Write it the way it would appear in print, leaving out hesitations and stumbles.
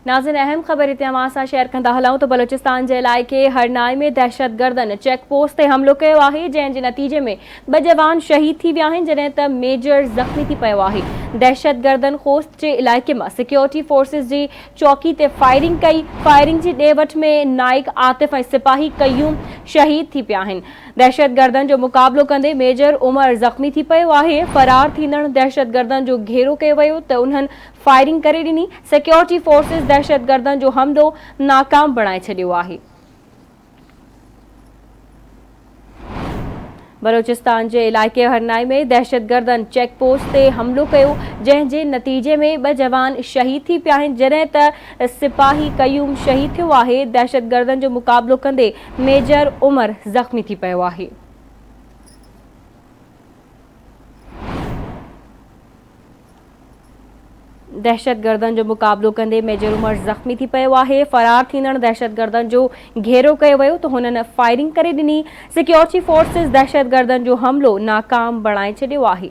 नाज़िन अहम ख़बर इतिहास सां शेयर कंदा हलूं तो बलोचिस्तान के इलाइक़े हरनाई में दहशतगर्दन चेक पोस्ट ते हमलो कयो आहे, जंहिंजे नतीजे में 2 जवान शहीद थी विया आहिनि, जॾहिं त मेजर ज़ख़्मी थी पियो आहे। दहशतगर्दन खोस्त जे इलाइक़े में सिक्योरिटी फोर्सेस जी चौकी ते फायरिंग कई। फायरिंग जी ॾेवठ में नाइक आतिफ ऐं सिपाही कयूम शहीद थी पिया आहिनि। दहशतगर्दन जो मुक़ाबिलो कंदे मेजर उमर ज़ख़्मी थी पियो आहे। फरार थींदड़ दहशतगर्दन जो घेरो कयो वियो त उन्हनि फायरिंग करे ॾिनी। सिक्योरिटी फोर्सेस दहशतगर्दन जो हमलो नाकाम बणाए छॾियो आहे। बलोचिस्तान के इलाइक़े हरनाई में दहशतगर्दन चेक पोस्ट ते हमलो कयो, जंहिंजे नतीजे में 2 जवान शहीद थी पिया आहिनि, जॾहिं त सिपाही कयूम शहीद थियो आहे। दहशतगर्दन जो मुक़ाबिलो कंदे मेजर उमर ज़ख़्मी थी पियो आहे। दहशतगर्दन जो मुक़ाबिलो कंदे मेजर उमर ज़ख़्मी थी पियो आहे। फरार थींदड़ दहशतगर्दन जो घेरो कयो वियो त हुननि फायरिंग करे ॾिनी। सिक्योरिटी फोर्सेस दहशतगर्दन जो हमलो नाकाम बणाए छॾियो आहे।